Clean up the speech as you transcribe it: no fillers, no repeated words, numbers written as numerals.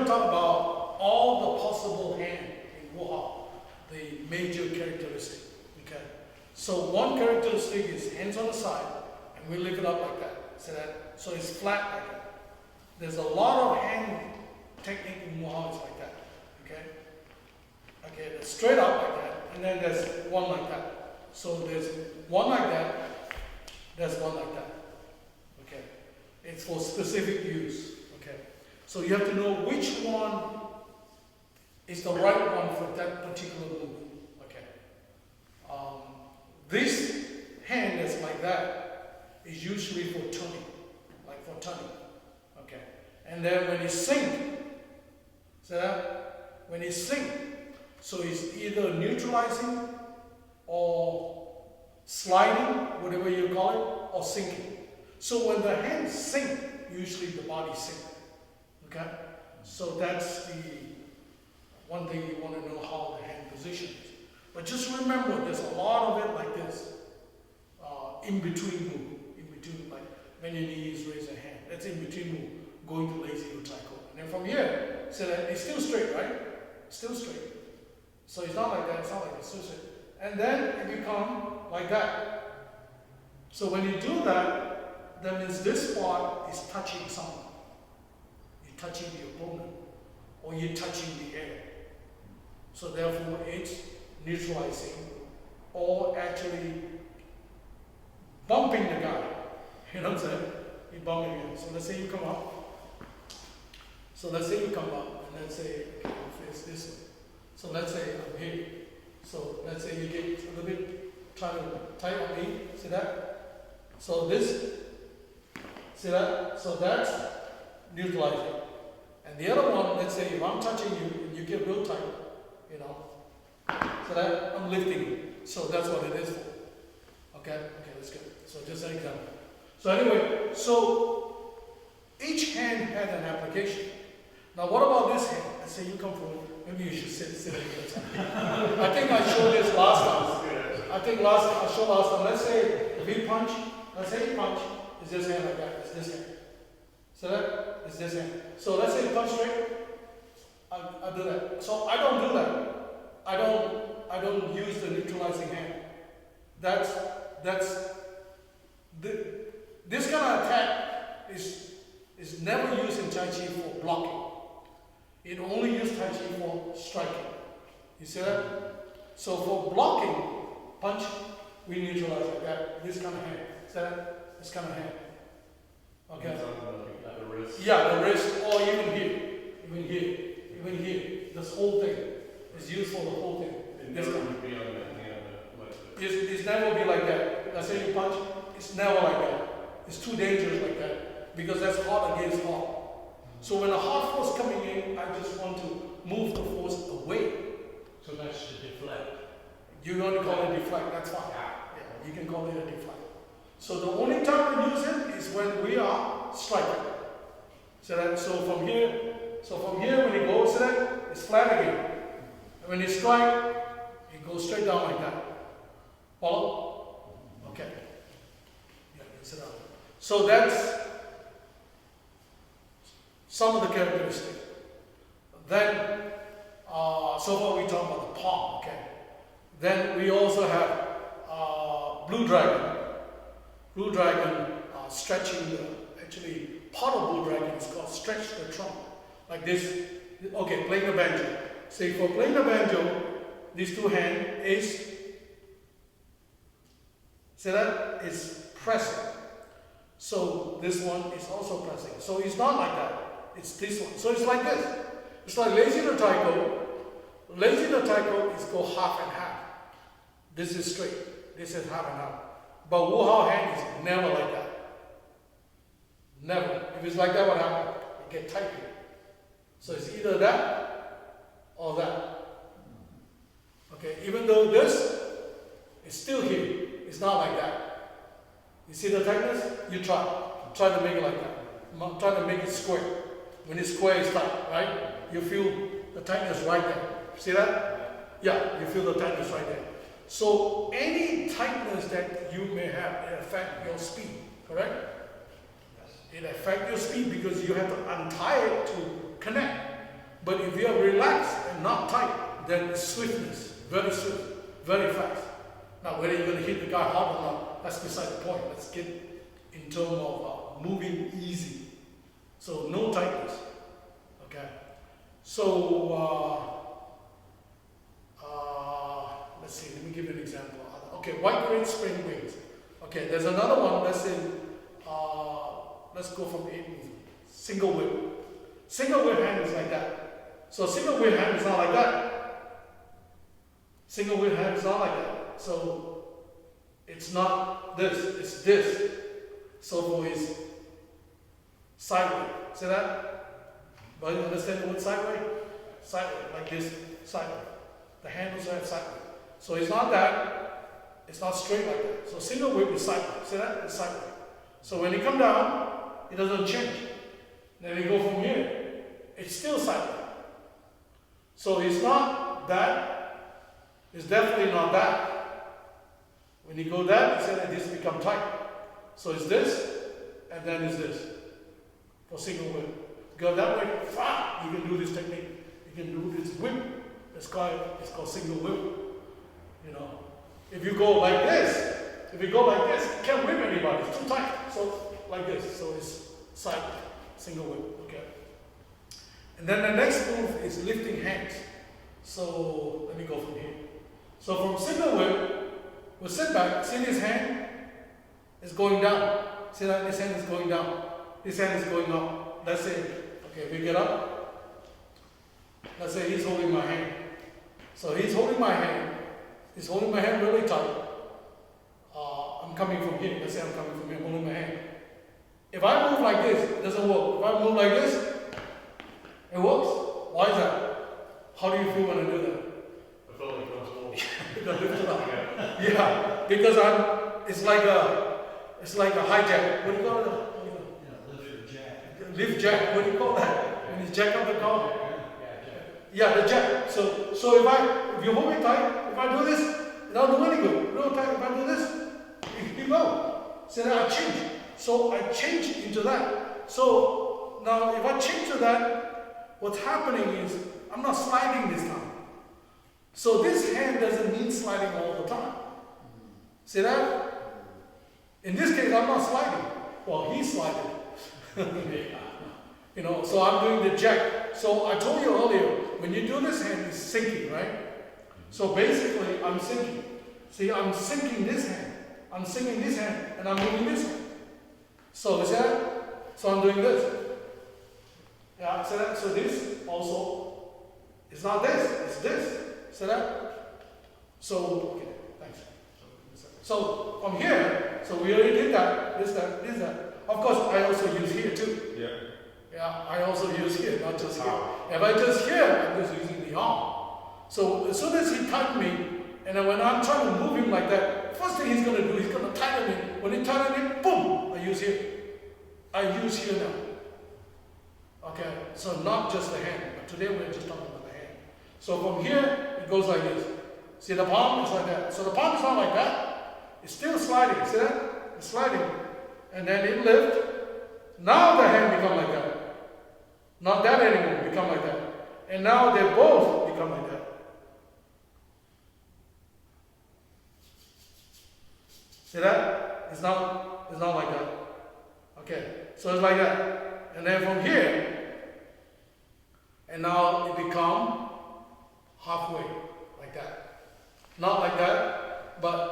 talk about all the possible hand in Wu-Hao, the major characteristic. Okay. So one characteristic is hands on the side, and we lift it up like that. So it's flat like that. There's a lot of hand technique in Wu-Hao is like that. Okay. Okay, that's straight up like that, and then there's one like that. So there's one like that, there's one like that. Okay. It's for specific use. Okay. So you have to know which one is the right one for that particular move. Okay. This hand that's like that is usually for turning, like for turning. Okay. And then when you sink, see that? When you sink, so it's either neutralizing or sliding, whatever you call it, or sinking. So when the hands sink, usually the body sinks. Okay? So that's the one thing you want to know how the hand position is. But just remember, there's a lot of it like this. In between move. In between, like bend your knees, raise a hand. That's in between move. Going to lazy or taiko. And then from here, so that it's still straight, right? Still straight. So it's not like that, it's not like this. And then it becomes like that. So when you do that, that means this part is touching someone. You're touching the opponent, or you're touching the air. So therefore it's neutralizing, or actually bumping the guy. You know what I'm saying? You're bumping him. So let's say you come up. So let's say you come up, and let's say, okay, you face this way. So let's say I'm here. So let's say you get a little bit, try to tight on me. See that? So this, see that? So that's neutralizing. And the other one, let's say if I'm touching you and you get real tight, you know, so that I'm lifting you. So that's what it is for. Okay? Okay, that's good. So just an example. So anyway, so each hand had an application. Now what about this hand? Let's say you come forward. Maybe you should sit at your time. I think I showed this last time. I showed last time. Let's say if he punch, let's say he punch, it's this hand like that. It's this hand. So that is this hand. So let's say you punch straight. I do that. So I don't do that. I don't use the neutralizing hand. This kind of attack is never used in Tai Chi for blocking. It only used Tai Chi for striking. You see that? So for blocking, punch, we neutralize like that. This kind of hand. See that? This kind of hand. Okay? Like the wrist. Yeah, the wrist, or even here. Even here. Even here. This whole thing is used for the whole thing. It never would be on the hand. It's never be like that. Let's say you punch, it's never like that. It's too dangerous like that. Because that's hard against hard. So when a hard force coming in, I just want to move the force away. So that's to deflect. You want to call it deflect, that's fine. Yeah, you can call it a deflect. So the only time we use it is when we are striking. So from here when it goes to that, it's flat again. And when you strike, it goes straight down like that. Follow? Okay. Yeah, sit down. So that's some of the characteristics. Then, so far we talk about the palm, okay. Then we also have blue dragon. Blue dragon stretching actually part of blue dragon is called stretch the trunk. Like this, okay, playing the banjo. Say for playing the banjo, these two hands is, see that? Is pressing. So this one is also pressing. So it's not like that. It's this one. So it's like this. It's like lazy no taiko. Lazy no taiko is go half and half. This is straight. This is half and half. But Wu-Hao hand is never like that. Never. If it's like that, what happens? It gets tight here. So it's either that or that. Okay, even though this is still here, it's not like that. You see the tightness? You try. Try to make it like that. Try to make it square. When it's square, it's tight, right? You feel the tightness right there. See that? Yeah, you feel the tightness right there. So any tightness that you may have, it affects your speed, correct? Yes. It affects your speed because you have to untie it to connect. then swiftness, very swift, very fast. Now, whether you're going to hit the guy hard or not, that's beside the point. Let's get in terms of moving easy. So no tightness. Okay. So let's see. Let me give you an example. Okay, white crate spring wings. Okay, there's another one. Let's say let's go from 8 movement. Single whip. Single whip hand is like that. So single whip hand is not like that. Single whip hand is not like that. So it's not this, it's this. So for his sideway. See that? But you understand the word sideway? Sideway, like this, sideway. The handles are sideway. So it's not that, it's not straight like that. So single whip is sideway. See that? It's sideway. So when you come down, it doesn't change. Then you go from here, it's still sideway. So it's not that, it's definitely not that. When you go that, it's that this become tight. So it's this, and then it's this. For single whip. Go that way, you can do this technique. You can do this whip. It's called single whip. You know. If you go like this, you can't whip anybody. It's too tight. So like this. So it's side single whip. Okay. And then the next move is lifting hands. So let me go from here. So from single whip, we'll sit back. See this hand is going down. See that this hand is going down. This hand is going up. Let's say, okay, we get up. Let's say he's holding my hand. So he's holding my hand. He's holding my hand really tight. I'm coming from here. Let's say I'm coming from here, holding my hand. If I move like this, it doesn't work. If I move like this, it works. Why is that? How do you feel when I do that? I felt like I was old. Lift it up. Yeah, because it's like a hijack. What do you call it? Lift jack, what do you call that? When you jack up the car? Yeah, the jack. So if you hold me tight, if I do this, it don't do any good. Real tight, if I do this, you go. So then I change. So I change into that. So now if I change to that, what's happening is I'm not sliding this time. So this hand doesn't mean sliding all the time. See that? In this case, I'm not sliding. Well, he's sliding. You know, so I'm doing the jack. So I told you earlier, when you do this hand, it's sinking, right? So basically, I'm sinking. See, I'm sinking this hand. I'm sinking this hand, and I'm moving this hand. So, see that? So I'm doing this. Yeah, see that? So this also is not this, it's this. See that? So, okay, thanks. So from here, so we already did that, this, that. Of course, I also use here too. Yeah. Yeah, I also use here, not just here. If I just here, I'm just using the arm. So as soon as he tightened me, and then when I'm trying to move him like that, first thing he's going to do, he's going to tighten me. When he tighten me, boom, I use here. I use here now. Okay, so not just the hand, but today we're just talking about the hand. So from here, it goes like this. See, the palm is like that. So the palm is not like that. It's still sliding. See that? It's sliding. And then it lifts. Now the hand become like that. Not that anymore, become like that. And now they both become like that. See that? It's not like that. Okay, so it's like that. And then from here, and now it become halfway, like that. Not like that, but